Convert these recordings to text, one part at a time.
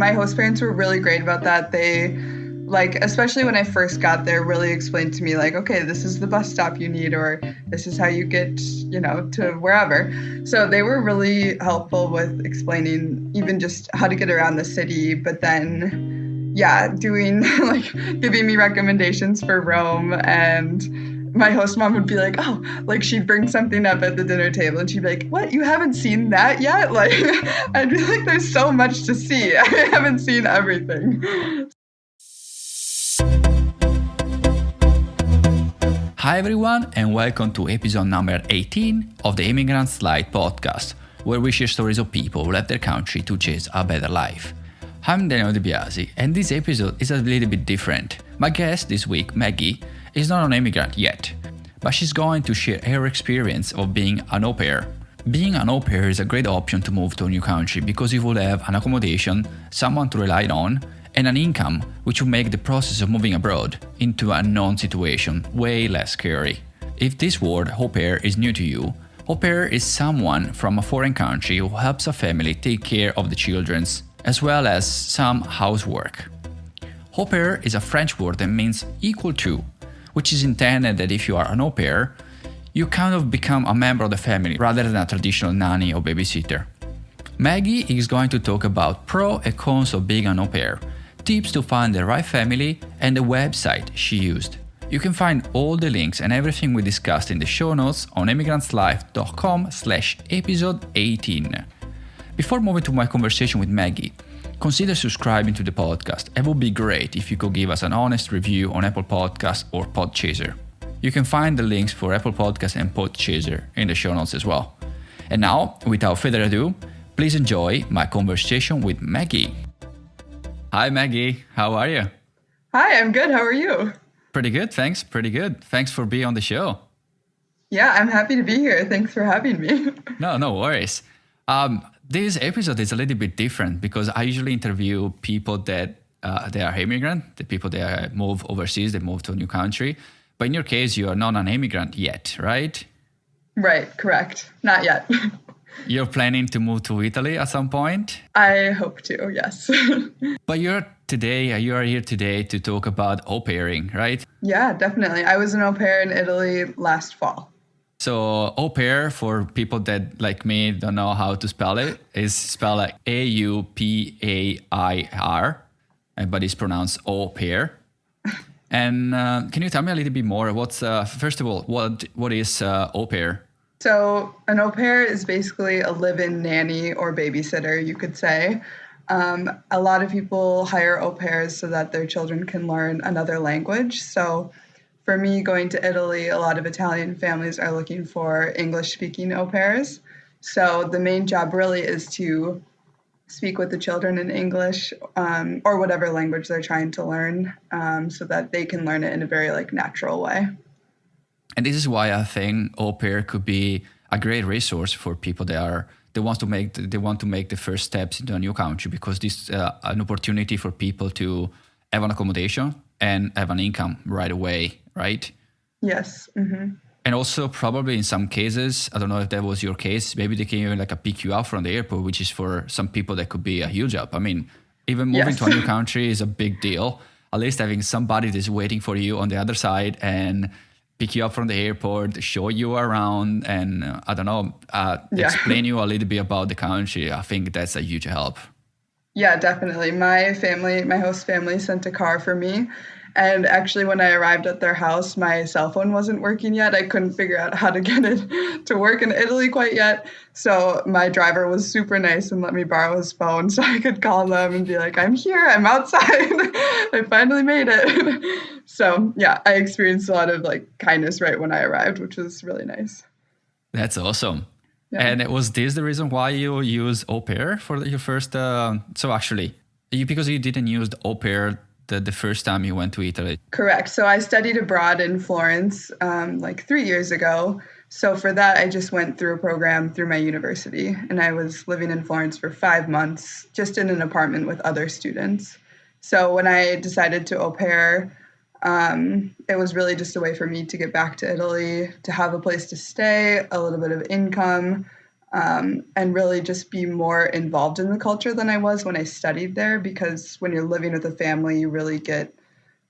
my host parents were really great about that. They, like, especially when I first got there, really explained to me, like, okay, this is the bus stop you need, or this is how you get, to wherever. So they were really helpful with explaining even just how to get around the city, but then, doing, like, giving me recommendations for Rome. And my host mom would be like, oh, like she'd bring something up at the dinner table and she'd be like, what, you haven't seen that yet? Like, I'd be like, there's so much to see. I haven't seen everything. Hi everyone, and welcome to episode number 18 of the Emigrant Slide podcast, where we share stories of people who left their country to chase a better life. I'm Daniel De Biasi, and this episode is a little bit different. My guest this week, Maggie, is not an immigrant yet, but she's going to share her experience of being an au pair. Being an au pair is a great option to move to a new country because you will have an accommodation, someone to rely on, and an income which will make the process of moving abroad into a known situation way less scary. If this word au pair is new to you, au pair is someone from a foreign country who helps a family take care of the children, as well as some housework. Au pair is a French word that means equal to, which is intended that if you are an au pair, you kind of become a member of the family rather than a traditional nanny or babysitter. Maggie is going to talk about pros and cons of being an au pair, tips to find the right family, and the website she used. You can find all the links and everything we discussed in the show notes on emigrantlife.com/episode 18. Before moving to my conversation with Maggie, consider subscribing to the podcast. It would be great if you could give us an honest review on Apple Podcasts or Podchaser. You can find the links for Apple Podcasts and Podchaser in the show notes as well. And now, without further ado, please enjoy my conversation with Maggie. Hi Maggie, how are you? Hi, I'm good. How are you? Pretty good, thanks. Pretty good. Thanks for being on the show. Yeah, I'm happy to be here. Thanks for having me. No worries. This episode is a little bit different because I usually interview people that they are immigrant, the people that move overseas, they move to a new country. But in your case, you are not an immigrant yet, right? Right, correct. Not yet. You're planning to move to Italy at some point? I hope to, yes. But you are here today to talk about au pairing, right? Yeah, definitely. I was an au pair in Italy last fall. So au pair, for people that like me don't know how to spell it, is spelled like AUPair, but it's pronounced au pair. And can you tell me a little bit more? What's first of all, what is au pair? So an au pair is basically a live-in nanny or babysitter, you could say. A lot of people hire au pairs so that their children can learn another language. So for me, going to Italy, a lot of Italian families are looking for English-speaking au pairs. So the main job really is to speak with the children in English or whatever language they're trying to learn so that they can learn it in a very natural way. And this is why I think au pair could be a great resource for people that want to make the first steps into a new country, because this is an opportunity for people to have an accommodation and have an income right away, right? Yes. Mm-hmm. And also probably in some cases, I don't know if that was your case, maybe they can even pick you up from the airport, which is for some people that could be a huge help. I mean, even moving to a new country is a big deal. At least having somebody that's waiting for you on the other side and pick you up from the airport, show you around, and explain you a little bit about the country. I think that's a huge help. Yeah, definitely. My host family sent a car for me. And actually, when I arrived at their house, my cell phone wasn't working yet. I couldn't figure out how to get it to work in Italy quite yet. So my driver was super nice and let me borrow his phone so I could call them and be like, I'm here, I'm outside. I finally made it. So yeah, I experienced a lot of kindness right when I arrived, which was really nice. That's awesome. Yeah. And was this the reason why you use au pair for your first? Because you didn't use the au pair the first time you went to Italy. Correct. So I studied abroad in Florence 3 years ago. So for that, I just went through a program through my university, and I was living in Florence for 5 months, just in an apartment with other students. So when I decided to au pair, it was really just a way for me to get back to Italy, to have a place to stay, a little bit of income, and really just be more involved in the culture than I was when I studied there, because when you're living with a family, you really get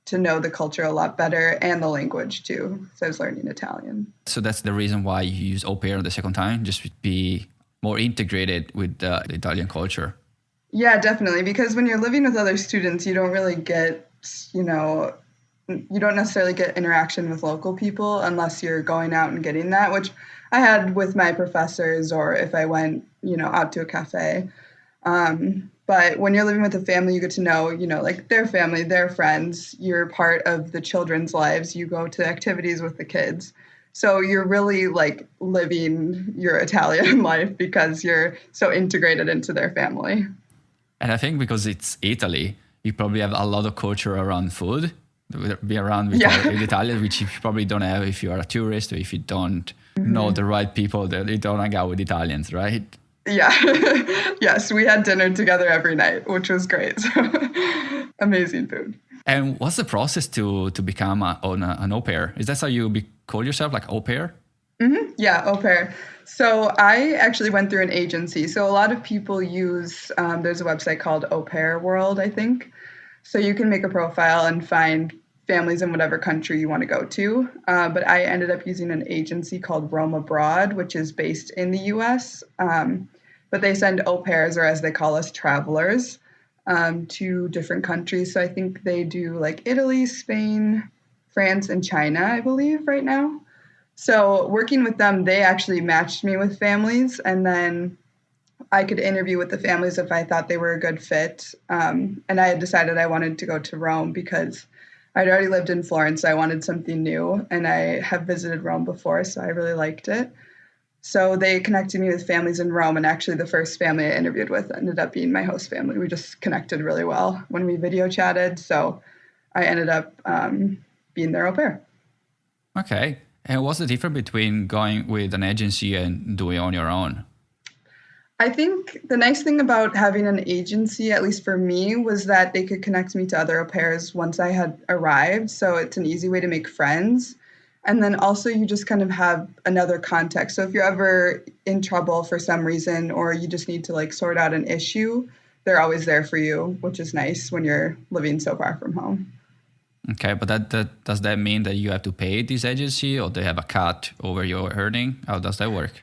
to know the culture a lot better and the language too. So I was learning Italian. So that's the reason why you use au pair the second time, just to be more integrated with the Italian culture. Yeah, definitely. Because when you're living with other students, you don't really get, you know, you don't necessarily get interaction with local people unless you're going out and getting that, which I had with my professors or if I went, out to a cafe. But when you're living with a family, you get to know, like their family, their friends. You're part of the children's lives. You go to activities with the kids. So you're really like living your Italian life because you're so integrated into their family. And I think because it's Italy, you probably have a lot of culture around food, be around with Italians, which you probably don't have if you are a tourist or if you don't know the right people that they don't hang out with Italians, right? Yeah. Yes, we had dinner together every night, which was great. Amazing food. And what's the process to become an au pair? Is that how you call yourself, like au pair? Mm-hmm. Yeah, au pair. So I actually went through an agency. So a lot of people use, there's a website called AUPair World, I think. So you can make a profile and find families in whatever country you want to go to. But I ended up using an agency called Roam Abroad, which is based in the US. But they send au pairs, or as they call us, travelers, to different countries. So I think they do like Italy, Spain, France, and China, I believe, right now. So working with them, they actually matched me with families, and then I could interview with the families if I thought they were a good fit. And I had decided I wanted to go to Rome because I'd already lived in Florence, so I wanted something new, and I have visited Rome before, so I really liked it. So they connected me with families in Rome, and actually the first family I interviewed with ended up being my host family. We just connected really well when we video chatted, so I ended up being their au pair. Okay. And what's the difference between going with an agency and doing on your own? I think the nice thing about having an agency, at least for me, was that they could connect me to other au pairs once I had arrived. So it's an easy way to make friends. And then also you just kind of have another context. So if you're ever in trouble for some reason or you just need to like sort out an issue, they're always there for you, which is nice when you're living so far from home. Okay, but that does that mean that you have to pay this agency or they have a cut over your earning? How does that work?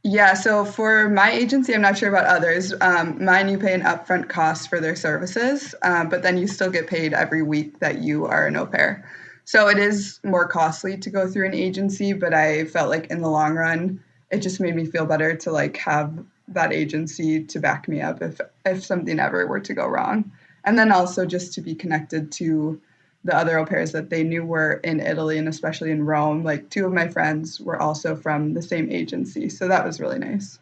Yeah, so for my agency, I'm not sure about others. Mine, you pay an upfront cost for their services, but then you still get paid every week that you are an au pair. So it is more costly to go through an agency, but I felt like in the long run, it just made me feel better to like have that agency to back me up if something ever were to go wrong. And then also just to be connected to the other au pairs that they knew were in Italy and especially in Rome. Like two of my friends were also from the same agency. So that was really nice.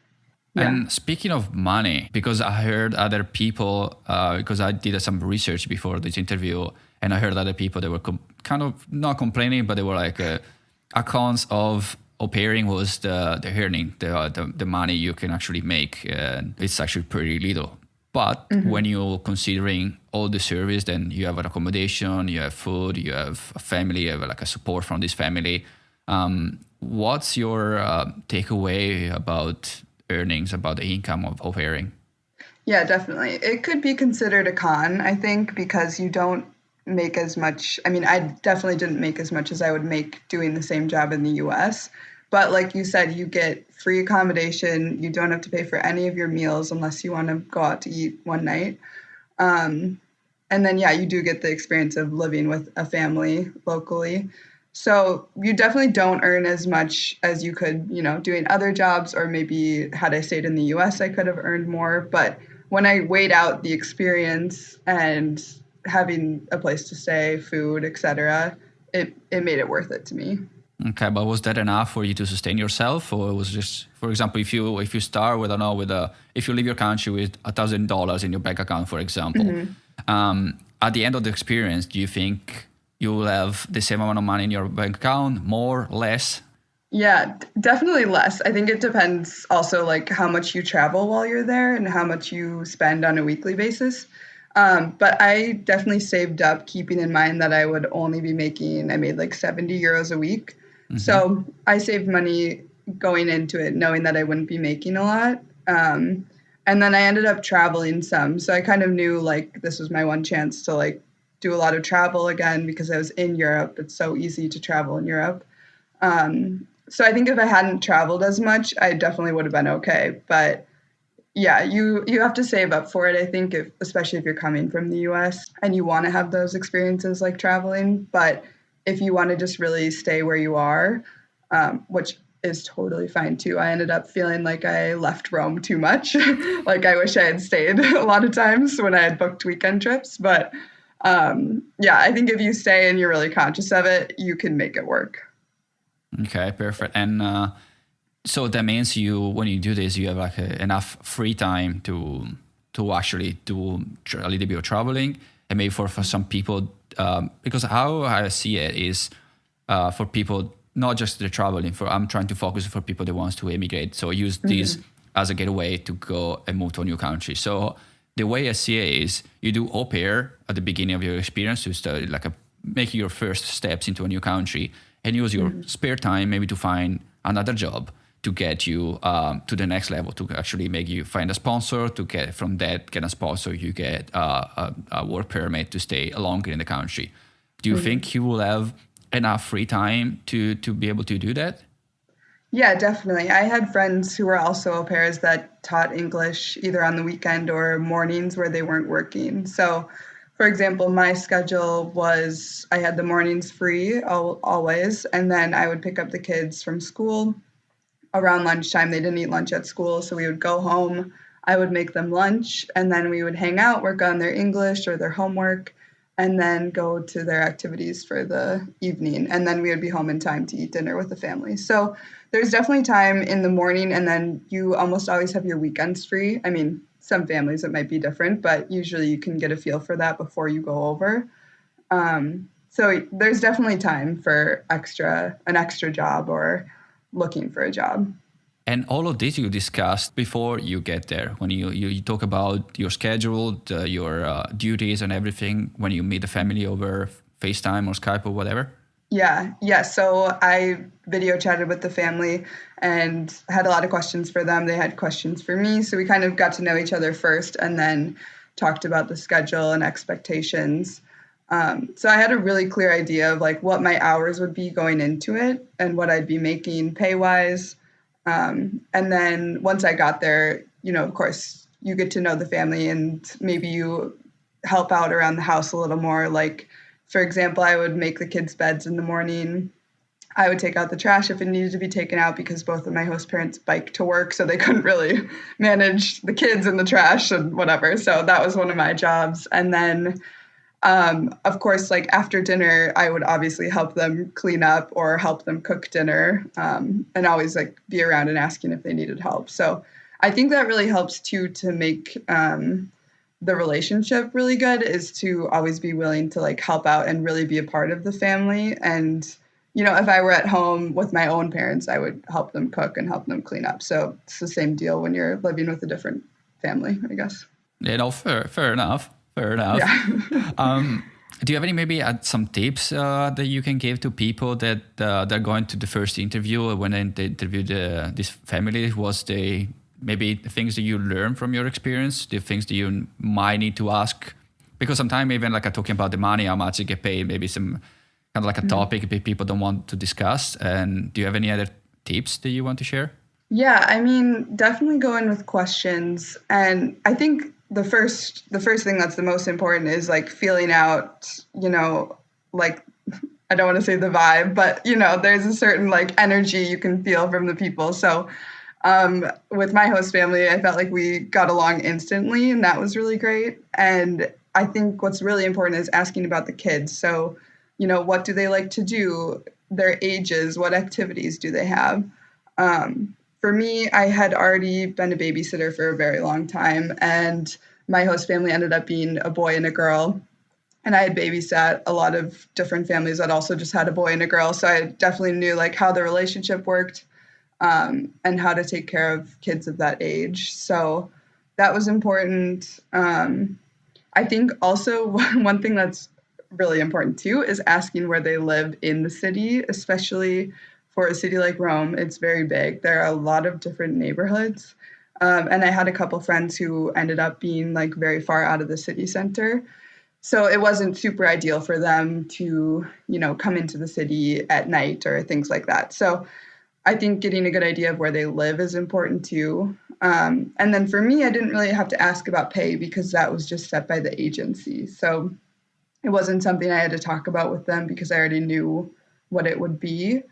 Yeah. And speaking of money, because I heard other people, because I did some research before this interview, and I heard other people that were kind of not complaining, but they were like, accounts of au pairing was the earning, the money you can actually make. It's actually pretty little. But when you're considering all the service, then you have an accommodation, you have food, you have a family, you have like a support from this family. What's your takeaway about earnings, about the income of au pairing? Yeah, definitely. It could be considered a con, I think, because you don't make as much. I mean, I definitely didn't make as much as I would make doing the same job in the US. But like you said, you get free accommodation. You don't have to pay for any of your meals unless you want to go out to eat one night. And then, yeah, you do get the experience of living with a family locally. So you definitely don't earn as much as you could, doing other jobs, or maybe had I stayed in the US, I could have earned more. But when I weighed out the experience and having a place to stay, food, etc., it made it worth it to me. Okay, but was that enough for you to sustain yourself, or was just, for example, if you start with, I don't know, if you leave your country with $1,000 in your bank account, for example, at the end of the experience, do you think you will have the same amount of money in your bank account, more, less? Yeah, definitely less. I think it depends also like how much you travel while you're there and how much you spend on a weekly basis. But I definitely saved up, keeping in mind that I would only be I made like 70 euros a week. So I saved money going into it knowing that I wouldn't be making a lot. And then I ended up traveling some. So I kind of knew like this was my one chance to like do a lot of travel again because I was in Europe. It's so easy to travel in Europe. So I think if I hadn't traveled as much, I definitely would have been okay. But yeah, you have to save up for it. I think especially if you're coming from the US and you want to have those experiences like traveling. But if you want to just really stay where you are, which is totally fine too. I ended up feeling like I left Rome too much. Like I wish I had stayed a lot of times when I had booked weekend trips. But yeah, I think if you stay and you're really conscious of it, you can make it work. Okay, perfect. And so that means when you do this, you have like enough free time to actually do a little bit of traveling, and maybe for some people, because how I see it is for people not just the traveling. I'm trying to focus for people that wants to immigrate. So I use this as a getaway to go and move to a new country. So the way I see it is you do au pair at the beginning of your experience to start making your first steps into a new country, and use your spare time maybe to find another job to get you to the next level, to actually make you find a sponsor, to get a sponsor, you get a work permit to stay longer in the country. Do you think you will have enough free time to be able to do that? Yeah, definitely. I had friends who were also au pairs that taught English either on the weekend or mornings where they weren't working. So, for example, my schedule was I had the mornings free always, and then I would pick up the kids from school around lunchtime. They didn't eat lunch at school, so we would go home. I would make them lunch, and then we would hang out, work on their English or their homework, and then go to their activities for the evening. And then we would be home in time to eat dinner with the family. So there's definitely time in the morning, and then you almost always have your weekends free. I mean, some families it might be different, but usually you can get a feel for that before you go over. So there's definitely time for an extra job or looking for a job. And all of this you discussed before you get there, when you talk about your schedule, your duties and everything, when you meet the family over FaceTime or Skype or whatever? Yeah. So I video chatted with the family and had a lot of questions for them. They had questions for me. So we kind of got to know each other first and then talked about the schedule and expectations. So I had a really clear idea of like what my hours would be going into it and what I'd be making pay-wise. And then once I got there, of course, you get to know the family and maybe you help out around the house a little more. Like, for example, I would make the kids' beds in the morning. I would take out the trash if it needed to be taken out because both of my host parents biked to work, so they couldn't really manage the kids and the trash and whatever. So that was one of my jobs. And then of course, like after dinner, I would obviously help them clean up or help them cook dinner, and always like be around and asking if they needed help. So I think that really helps too to make the relationship really good, is to always be willing to like help out and really be a part of the family. And if I were at home with my own parents, I would help them cook and help them clean up. So it's the same deal when you're living with a different family, I guess. Fair enough. Fair enough. Yeah. Do you have any maybe some tips that you can give to people that they're going to the first interview when they interviewed this family? Was maybe the things that you learned from your experience, the things that you might need to ask? Because sometimes even like talking about the money, how much you get paid, maybe some kind of like a topic that people don't want to discuss. And do you have any other tips that you want to share? Yeah, I mean, definitely go in with questions. And I think the first thing that's the most important is like feeling out, like, I don't want to say the vibe, but there's a certain like energy you can feel from the people. So with my host family, I felt like we got along instantly, and that was really great. And I think what's really important is asking about the kids. So, what do they like to do? Their ages, what activities do they have? For me, I had already been a babysitter for a very long time, and my host family ended up being a boy and a girl. And I had babysat a lot of different families that also just had a boy and a girl. So I definitely knew like how the relationship worked, and how to take care of kids of that age. So that was important. I think also one thing that's really important too is asking where they live in the city, especially for a city like Rome, it's very big. There are a lot of different neighborhoods. And I had a couple friends who ended up being like very far out of the city center. So it wasn't super ideal for them to, come into the city at night or things like that. So I think getting a good idea of where they live is important too. And then for me, I didn't really have to ask about pay because that was just set by the agency. So it wasn't something I had to talk about with them because I already knew what it would be.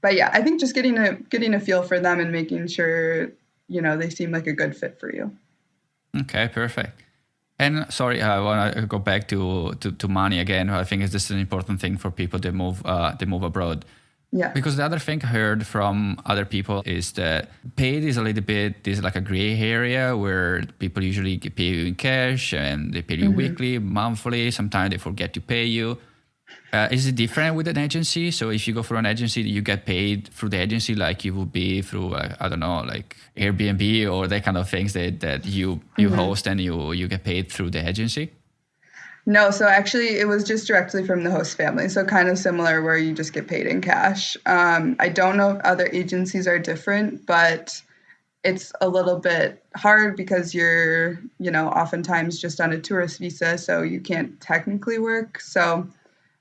But yeah, I think just getting a feel for them and making sure, they seem like a good fit for you. Okay, perfect. And sorry, I want to go back to money again. I think it's just an important thing for people that move abroad. Yeah. Because the other thing I heard from other people is that paid is a little bit, there's like a gray area where people usually pay you in cash and they pay you weekly, monthly. Sometimes they forget to pay you. Is it different with an agency? So if you go for an agency, you get paid through the agency like you would be through, I don't know, like Airbnb or that kind of things that you host and you get paid through the agency? No, so actually it was just directly from the host family. So kind of similar where you just get paid in cash. I don't know if other agencies are different, but it's a little bit hard because you're, oftentimes just on a tourist visa, so you can't technically work. So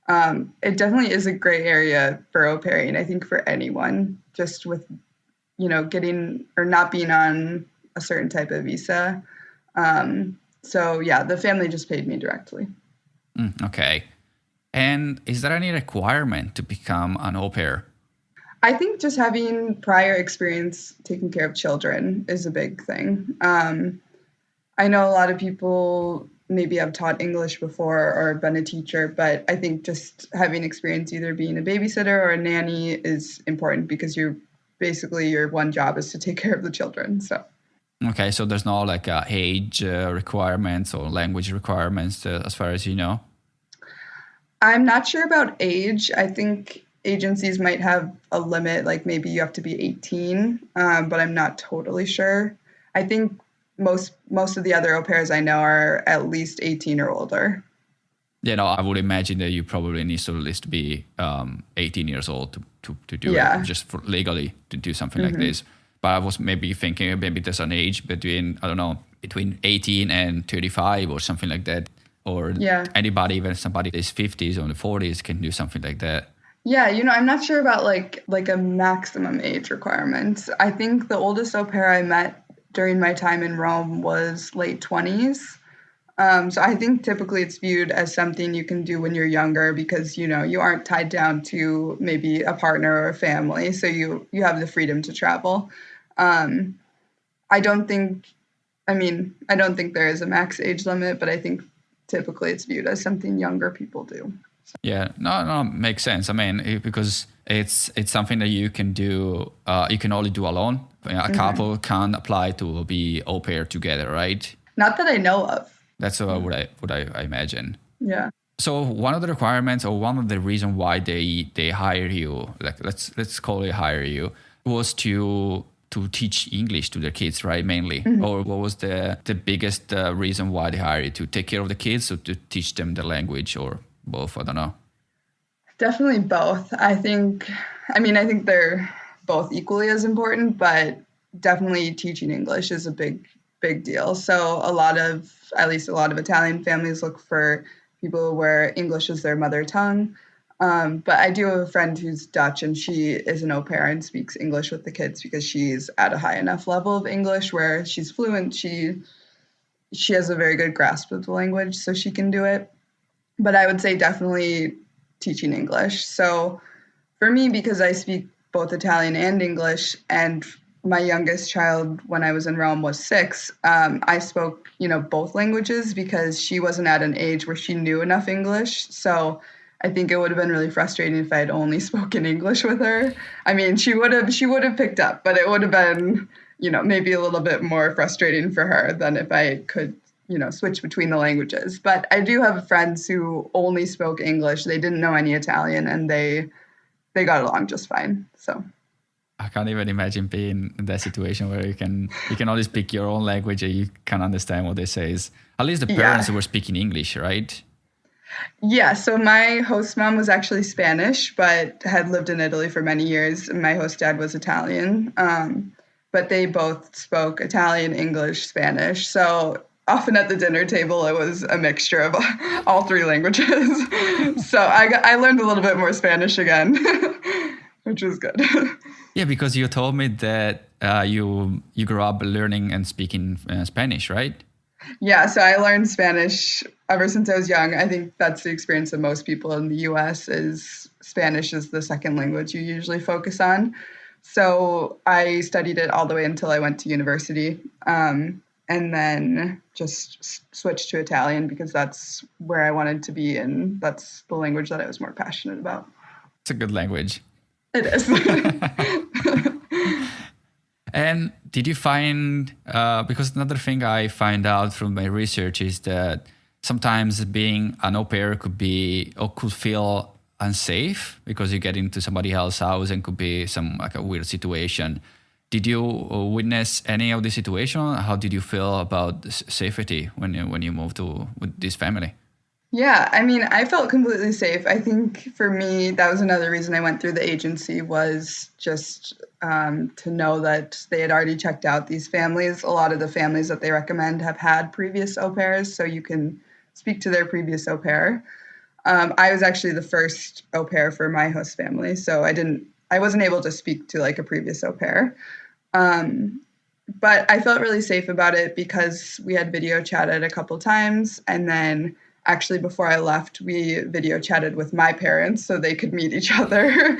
it definitely is a gray area for au pairing, I think for anyone, just with, getting or not being on a certain type of visa. So yeah, the family just paid me directly. Okay. And is there any requirement to become an au pair? I think just having prior experience taking care of children is a big thing. I know a lot of people maybe have taught English before or been a teacher, but I think just having experience either being a babysitter or a nanny is important because your one job is to take care of the children. So. Okay, so there's no like age requirements or language requirements as far as you know? I'm not sure about age. I think agencies might have a limit, like maybe you have to be 18, but I'm not totally sure. I think most of the other au pairs I know are at least 18 or older. I would imagine that you probably need to at least be 18 years old to do it, just for legally to do something like this. But I was maybe thinking maybe there's an age between, I don't know, between 18 and 35 or something like that. Or anybody, even somebody in his 50s or the 40s can do something like that. Yeah, I'm not sure about like a maximum age requirement. I think the oldest au pair I met during my time in Rome was late 20s. So I think typically it's viewed as something you can do when you're younger because, you aren't tied down to maybe a partner or a family. So you have the freedom to travel. I don't think there is a max age limit, but I think typically it's viewed as something younger people do. So. Yeah, no, makes sense. I mean, because it's something that you can do, you can only do alone. A couple can apply to be au pair together, right? Not that I know of. That's what I imagine. Yeah. So one of the requirements or one of the reasons why they hire you, like let's call it hire you, was to teach English to their kids, right? Mainly. Or what was the biggest reason why they hire you? To take care of the kids or to teach them the language, or both? I don't know. Definitely both. I think they're both equally as important, but definitely teaching English is a big deal. So at least a lot of Italian families look for people where English is their mother tongue. But I do have a friend who's Dutch and she is an au pair and speaks English with the kids because she's at a high enough level of English where she's fluent. She has a very good grasp of the language, so she can do it. But I would say definitely teaching English. So for me, because I speak both Italian and English, and my youngest child when I was in Rome was 6, I spoke, both languages because she wasn't at an age where she knew enough English. So I think it would have been really frustrating if I had only spoken English with her. I mean, she would have picked up, but it would have been, maybe a little bit more frustrating for her than if I could, switch between the languages. But I do have friends who only spoke English. They didn't know any Italian and they got along just fine. So I can't even imagine being in that situation where you can only speak your own language and you can understand what they say. At least the parents were speaking English, right? Yeah, so my host mom was actually Spanish, but had lived in Italy for many years. And my host dad was Italian, but they both spoke Italian, English, Spanish. So often at the dinner table, it was a mixture of all three languages. So I learned a little bit more Spanish again, which was good. Yeah, because you told me that you grew up learning and speaking Spanish, right? Yeah, so I learned Spanish ever since I was young. I think that's the experience of most people in the US is Spanish is the second language you usually focus on. So I studied it all the way until I went to university, and then just switched to Italian because that's where I wanted to be and that's the language that I was more passionate about. It's a good language. It is. And did you find, because another thing I find out from my research is that sometimes being an au pair could be or could feel unsafe because you get into somebody else's house and could be some like a weird situation. Did you witness any of the situation? How did you feel about safety when you moved to with this family? Yeah, I mean, I felt completely safe. I think for me, that was another reason I went through the agency was just to know that they had already checked out these families. A lot of the families that they recommend have had previous au pairs, so you can speak to their previous au pair. I was actually the first au pair for my host family, so I wasn't able to speak to like a previous au pair. But I felt really safe about it because we had video chatted a couple times, and then actually before I left, we video chatted with my parents so they could meet each other.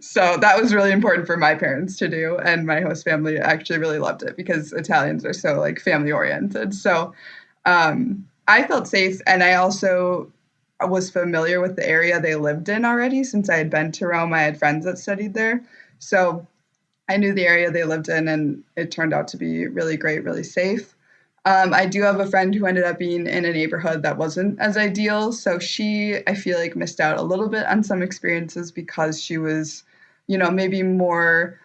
So that was really important for my parents to do, and my host family actually really loved it because Italians are so like family oriented. So I felt safe, and I also was familiar with the area they lived in already since I had been to Rome. I had friends that studied there. So I knew the area they lived in, and it turned out to be really great, really safe. I do have a friend who ended up being in a neighborhood that wasn't as ideal. So she, I feel like, missed out a little bit on some experiences because she was, maybe more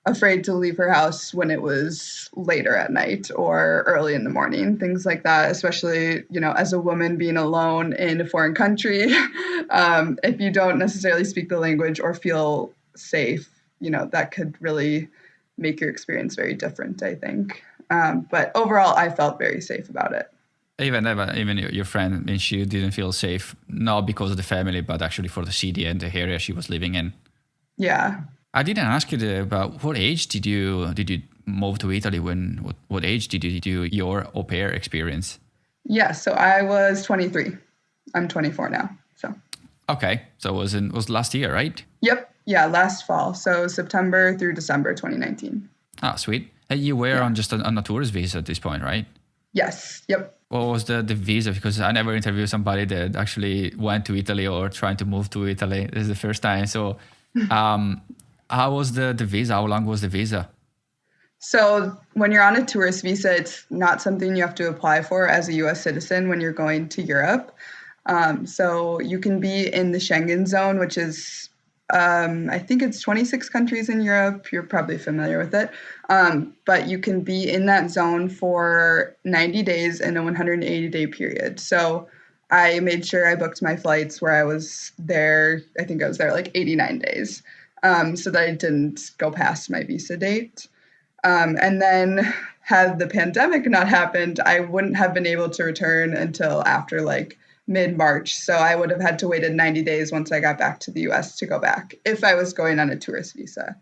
afraid to leave her house when it was later at night or early in the morning, things like that, especially, as a woman being alone in a foreign country. If you don't necessarily speak the language or feel safe, that could really make your experience very different, I think. But overall, I felt very safe about it. Even your friend, and she didn't feel safe, not because of the family, but actually for the city and the area she was living in. Yeah. I didn't ask you about what age did you move to Italy? What age did you do your au pair experience? Yeah, so I was 23. I'm 24 now. So. Okay, so it was last year, right? Yep. Yeah, last fall. So September through December 2019. Ah, sweet. And you were on just on a tourist visa at this point, right? Yes. Yep. What was the visa? Because I never interviewed somebody that actually went to Italy or trying to move to Italy. This is the first time. So how was the visa? How long was the visa? So when you're on a tourist visa, it's not something you have to apply for as a U.S. citizen when you're going to Europe. So you can be in the Schengen zone, which is, I think it's 26 countries in Europe. You're probably familiar with it. But you can be in that zone for 90 days in a 180-day period. So I made sure I booked my flights where I was there. I think I was there like 89 days, so that I didn't go past my visa date. And then had the pandemic not happened, I wouldn't have been able to return until after like mid-March. So I would have had to wait 90 days once I got back to the US to go back if I was going on a tourist visa.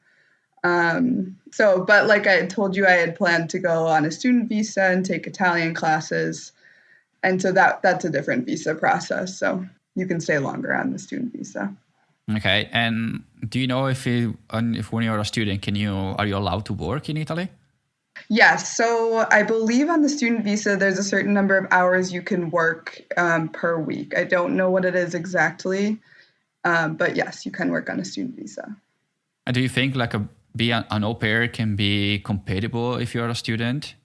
But like I had told you, I had planned to go on a student visa and take Italian classes. And so that's a different visa process. So you can stay longer on the student visa. Okay. And do you know if when you're a student, are you allowed to work in Italy? Yes. So I believe on the student visa, there's a certain number of hours you can work per week. I don't know what it is exactly, but yes, you can work on a student visa. And do you think being an au pair can be compatible if you're a student?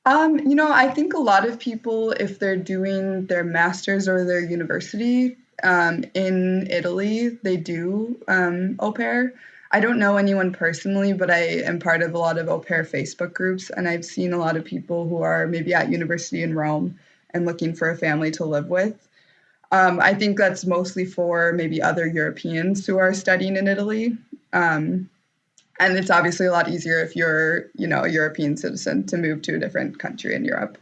I think a lot of people, if they're doing their master's or their university in Italy, they do au pair. I don't know anyone personally, but I am part of a lot of au pair Facebook groups, and I've seen a lot of people who are maybe at university in Rome and looking for a family to live with. I think that's mostly for maybe other Europeans who are studying in Italy. And it's obviously a lot easier if you're, a European citizen to move to a different country in Europe.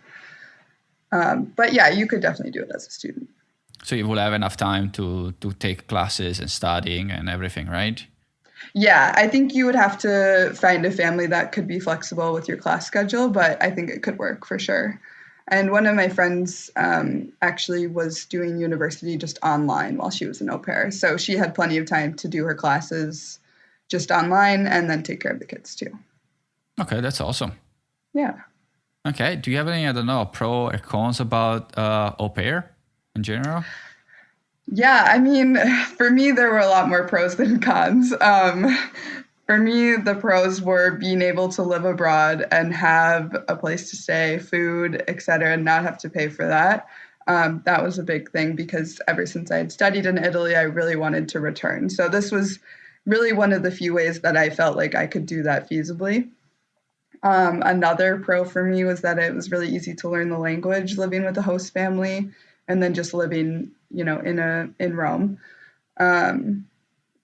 But yeah, you could definitely do it as a student. So you will have enough time to take classes and studying and everything, right? Yeah, I think you would have to find a family that could be flexible with your class schedule, but I think it could work for sure. And one of my friends actually was doing university just online while she was an au pair. So she had plenty of time to do her classes just online and then take care of the kids too. Okay, that's awesome. Yeah. Okay, do you have any, I don't know, pro or cons about au pair in general? Yeah, I mean, for me, there were a lot more pros than cons. For me, the pros were being able to live abroad and have a place to stay, food, etc., and not have to pay for that. That was a big thing because ever since I had studied in Italy, I really wanted to return. So this was really one of the few ways that I felt like I could do that feasibly. Another pro for me was that it was really easy to learn the language living with a host family and then just living, in Rome.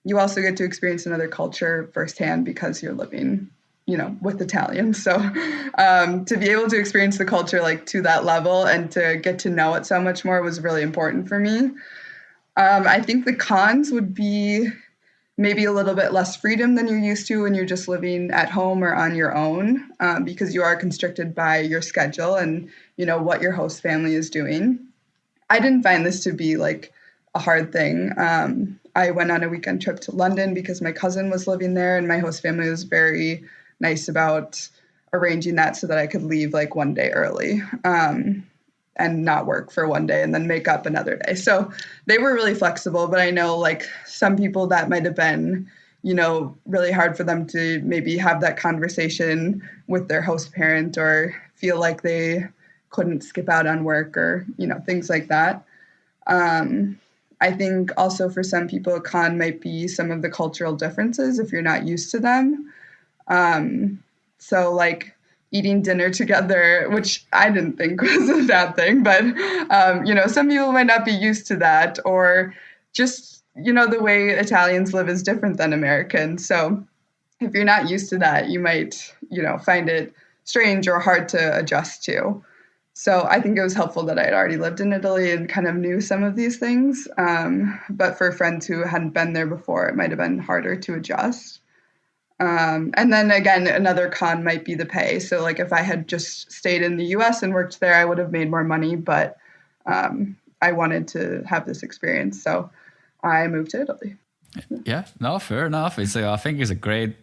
You also get to experience another culture firsthand because you're living, with Italians. So to be able to experience the culture like to that level and to get to know it so much more was really important for me. I think the cons would be maybe a little bit less freedom than you're used to when you're just living at home or on your own, because you are constricted by your schedule and, what your host family is doing. I didn't find this to be like a hard thing. I went on a weekend trip to London because my cousin was living there and my host family was very nice about arranging that so that I could leave like one day early. And not work for one day and then make up another day. So they were really flexible, but I know like some people that might have been, really hard for them to maybe have that conversation with their host parent or feel like they couldn't skip out on work or, things like that. I think also for some people, a con might be some of the cultural differences if you're not used to them. So like, eating dinner together, which I didn't think was a bad thing, but, some people might not be used to that or just, the way Italians live is different than Americans. So if you're not used to that, you might, find it strange or hard to adjust to. So I think it was helpful that I had already lived in Italy and kind of knew some of these things. But for friends who hadn't been there before, it might have been harder to adjust. And then again, another con might be the pay. So like if I had just stayed in the US and worked there, I would have made more money, but I wanted to have this experience. So I moved to Italy. Yeah, no, fair enough. I think it's a great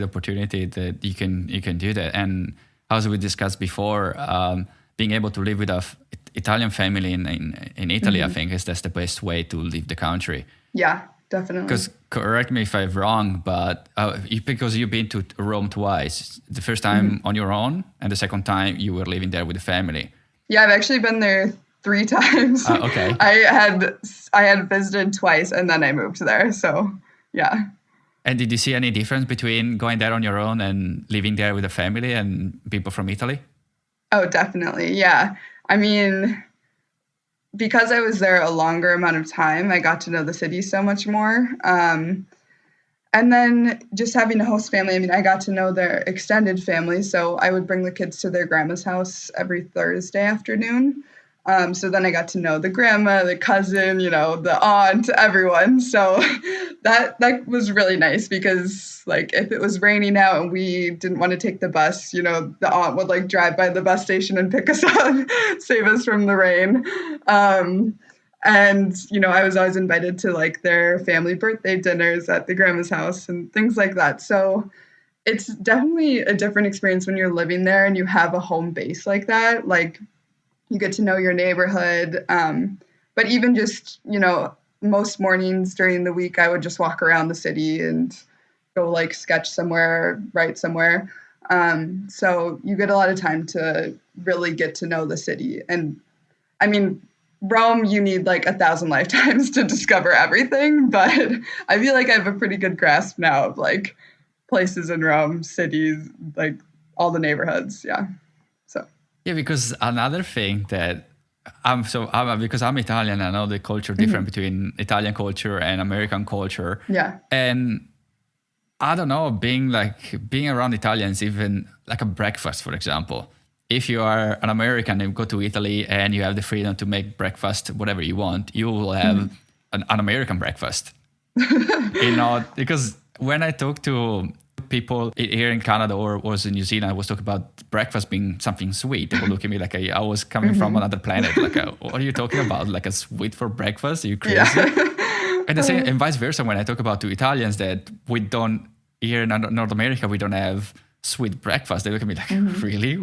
opportunity that you can do that. And as we discussed before, being able to live with an Italian family in Italy, mm-hmm. I think that's the best way to leave the country. Yeah. Definitely. Because correct me if I'm wrong, but because you've been to Rome twice, the first time mm-hmm. on your own, and the second time you were living there with the family. Yeah, I've actually been there 3 times. Okay. I had visited twice, and then I moved there. So, yeah. And did you see any difference between going there on your own and living there with a family and people from Italy? Oh, definitely. Yeah. I mean, because I was there a longer amount of time, I got to know the city so much more. And then just having a host family, I mean, I got to know their extended family. So I would bring the kids to their grandma's house every Thursday afternoon. So then I got to know the grandma, the cousin, the aunt, everyone. So that was really nice because like if it was raining out and we didn't want to take the bus, the aunt would like drive by the bus station and pick us up, save us from the rain. And, I was always invited to like their family birthday dinners at the grandma's house and things like that. So it's definitely a different experience when you're living there and you have a home base like that. Like, you get to know your neighborhood. But even just, most mornings during the week, I would just walk around the city and go like sketch somewhere, write somewhere. So you get a lot of time to really get to know the city. And I mean, Rome, you need like 1,000 lifetimes to discover everything. But I feel like I have a pretty good grasp now of like places in Rome, cities, like all the neighborhoods. Yeah. Yeah, because another thing that because I'm Italian, I know the culture different between Italian culture and American culture. Yeah. And I don't know, being around Italians, even like a breakfast, for example. If you are an American and you go to Italy and you have the freedom to make breakfast, whatever you want, you will have an American breakfast. Because when I talk to people here in Canada or was in New Zealand, I was talking about breakfast being something sweet. They would look at me like I was coming from another planet. Like, what are you talking about? Like a sweet for breakfast? Are you crazy? Yeah. And the same, and vice versa, when I talk about to Italians that we don't, here in North America, we don't have sweet breakfast. They look at me like, really?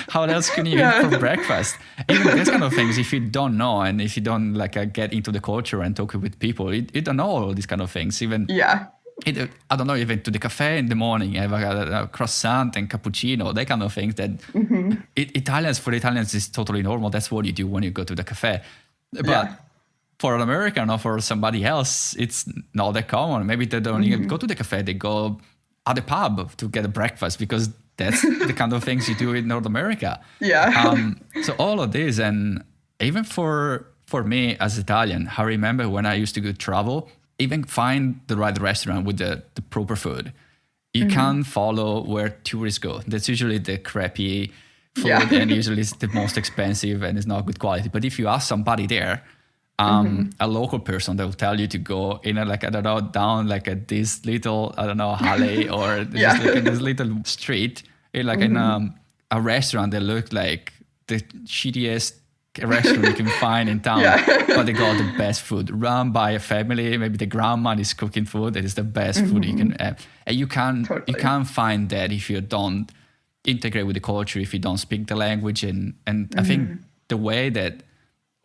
How else can you eat for breakfast? Even these kind of things, if you don't know and if you don't get into the culture and talk with people, you don't know all these kind of things. Even I don't know, even to the cafe in the morning, have a croissant and cappuccino, that kind of things that for Italians is totally normal. That's what you do when you go to the cafe. But for an American or for somebody else, it's not that common. Maybe they don't even go to the cafe. They go at the pub to get a breakfast because that's the kind of things you do in North America. Yeah. So all of this, and even for me as Italian, I remember when I used to go travel, even find the right restaurant with the proper food. You can't follow where tourists go. That's usually the crappy food and usually it's the most expensive and it's not good quality. But if you ask somebody there, a local person, they'll tell you to go in down this little, alley or just in this little street, in a restaurant that looked like the shittiest restaurant you can find in town, but they got the best food run by a family. Maybe the grandma is cooking food that is the best food you can have. And you can't find that if you don't integrate with the culture, if you don't speak the language. And I think the way that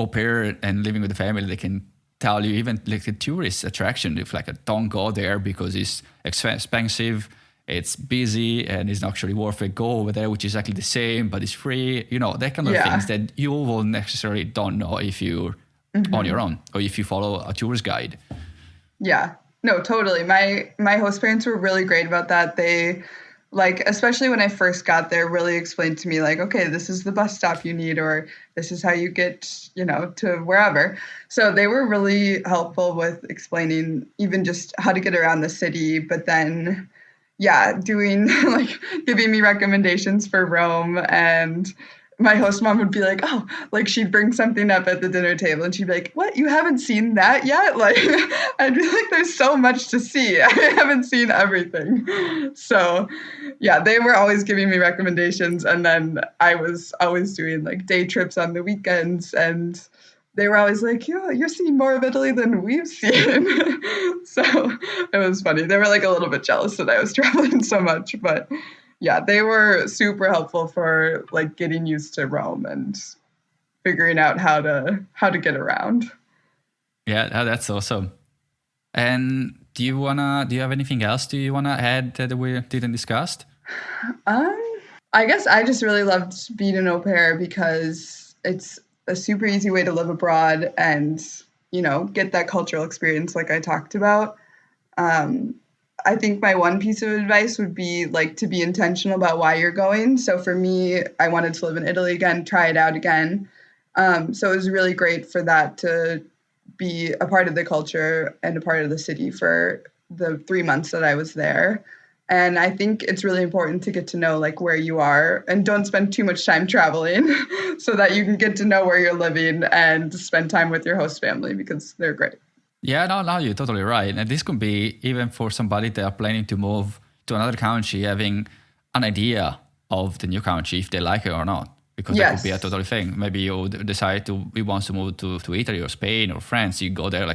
au pair and living with the family, they can tell you, even like a tourist attraction, if don't go there because it's expensive, it's busy, and it's not actually worth it. Go over there, which is exactly the same, but it's free. That kind of things that you will necessarily don't know if you're on your own or if you follow a tourist guide. Yeah, no, totally. My host parents were really great about that. They especially when I first got there, really explained to me okay, this is the bus stop you need, or this is how you get, to wherever. So they were really helpful with explaining even just how to get around the city, but then, doing giving me recommendations for Rome. And my host mom would be she'd bring something up at the dinner table and she'd be like, what, you haven't seen that yet? I'd be like, there's so much to see. I haven't seen everything. So they were always giving me recommendations. And then I was always doing day trips on the weekends, and they were always like, you're seeing more of Italy than we've seen. So it was funny. They were a little bit jealous that I was traveling so much, but they were super helpful for getting used to Rome and figuring out how to get around. Yeah, that's awesome. And do you have anything else you wanna add that we didn't discuss? I guess I just really loved being an au pair because it's a super easy way to live abroad and get that cultural experience like I talked about. I think my one piece of advice would be to be intentional about why you're going. So for me, I wanted to live in Italy again, try it out again. So it was really great for that to be a part of the culture and a part of the city for the 3 months that I was there. And I think it's really important to get to know where you are and don't spend too much time traveling so that you can get to know where you're living and spend time with your host family because they're great. Yeah, no, you're totally right. And this could be even for somebody that are planning to move to another country, having an idea of the new country, if they like it or not. Because that could be a total thing. Maybe you decide you want to move to Italy or Spain or France. You go there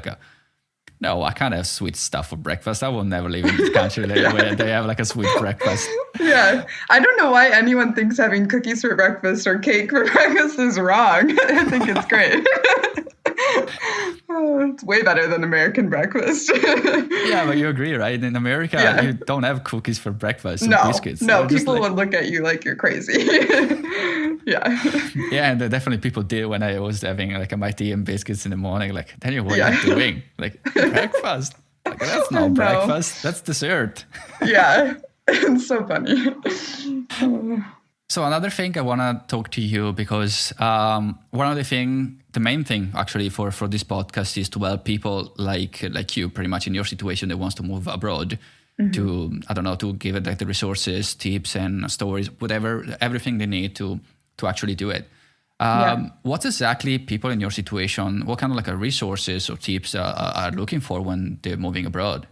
no, I can't have sweet stuff for breakfast. I will never live in this country where they have a sweet breakfast. Yeah. I don't know why anyone thinks having cookies for breakfast or cake for breakfast is wrong. I think it's great. It's way better than American breakfast. Yeah, but you agree, right? In America, you don't have cookies for breakfast or biscuits. No, people would look at you like you're crazy. Yeah. Yeah, and definitely people did when I was having my tea and biscuits in the morning. Daniel, what are you doing? Breakfast. That's not breakfast. That's dessert. Yeah. It's so funny. So another thing I want to talk to you because one of the main thing actually for this podcast is to help people like you, pretty much in your situation that wants to move abroad, to, I don't know, to give it like the resources, tips and stories, whatever, everything they need to actually do it. What exactly people in your situation, what kind of like resources or tips are looking for when they're moving abroad?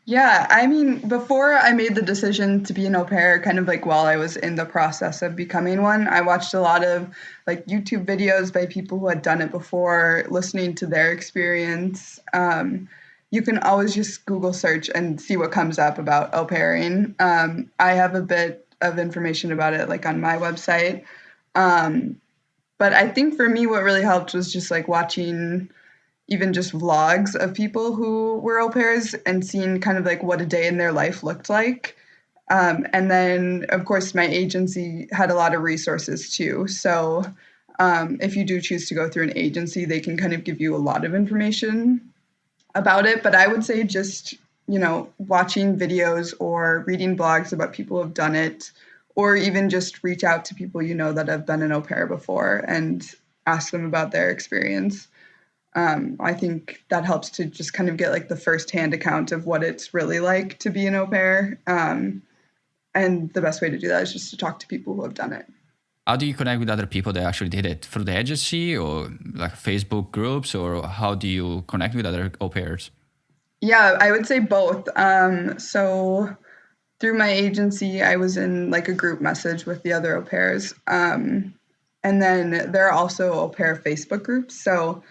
Yeah, I mean, before I made the decision to be an au pair, kind of like while I was in the process of becoming one, I watched a lot of like YouTube videos by people who had done it before, listening to their experience. You can always just Google search and see what comes up about au pairing. I have a bit of information about it like on my website. But I think for me, what really helped was just like watching even just vlogs of people who were au pairs and seeing kind of like what a day in their life looked like. And then, of course, my agency had a lot of resources too. So if you do choose to go through an agency, they can kind of give you a lot of information about it. But I would say just, watching videos or reading blogs about people who have done it, or even just reach out to people that have been an au pair before and ask them about their experience. I think that helps to just kind of get like the firsthand account of what it's really like to be an au pair. And the best way to do that is just to talk to people who have done it. How do you connect with other people that actually did it? Through the agency or like Facebook groups, or how do you connect with other au pairs? Yeah, I would say both. So through my agency, I was in like a group message with the other au pairs. And then there are also au pair Facebook groups. So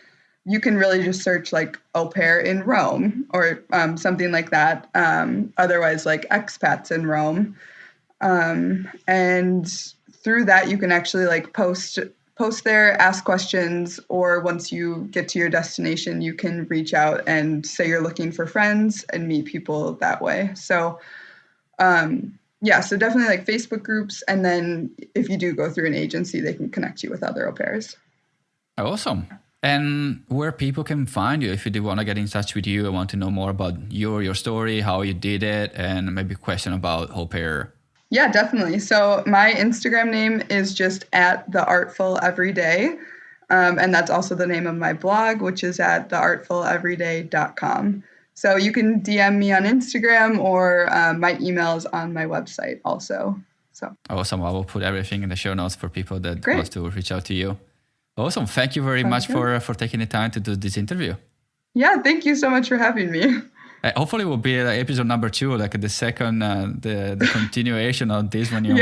you can really just search like au pair in Rome or something like that. Otherwise, like expats in Rome. And through that, you can actually like post there, ask questions, or once you get to your destination, you can reach out and say you're looking for friends and meet people that way. So, so definitely like Facebook groups. And then if you do go through an agency, they can connect you with other au pairs. Awesome. And where people can find you if they want to get in touch with you, I want to know more about your story, how you did it, and maybe a question about au pair. Yeah, definitely. So my Instagram name is just @theartfuleveryday. And that's also the name of my blog, which is at theartfuleveryday.com. So you can DM me on Instagram, or my email is on my website also. So awesome. I will put everything in the show notes for people that want to reach out to you. Awesome. Thank you very much for taking the time to do this interview. Yeah, thank you so much for having me. Hopefully it will be episode number 2, like the second, the continuation of this when you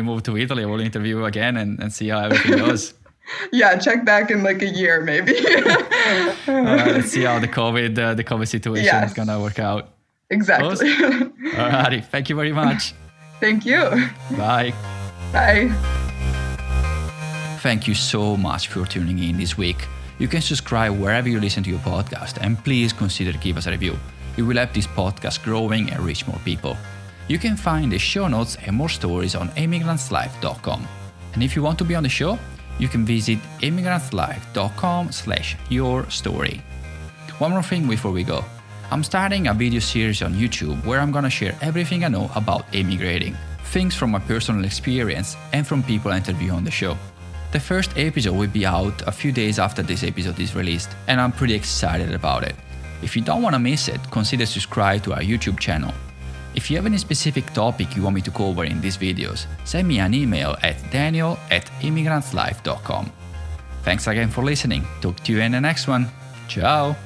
move to Italy. I will interview you again and see how everything goes. Yeah, check back in like a year maybe. Let's see how the COVID situation is gonna work out. Exactly. Awesome. Alrighty, thank you very much. Thank you. Bye. Bye. Thank you so much for tuning in this week. You can subscribe wherever you listen to your podcast, and please consider give us a review. It will help this podcast growing and reach more people. You can find the show notes and more stories on emigrantlife.com. And if you want to be on the show, you can visit emigrantlife.com/yourstory. One more thing before we go. I'm starting a video series on YouTube where I'm gonna share everything I know about emigrating, things from my personal experience and from people I interview on the show. The first episode will be out a few days after this episode is released, and I'm pretty excited about it. If you don't want to miss it, consider subscribe to our YouTube channel. If you have any specific topic you want me to cover in these videos, send me an email at daniel@emigrantlife.com. Thanks again for listening. Talk to you in the next one. Ciao!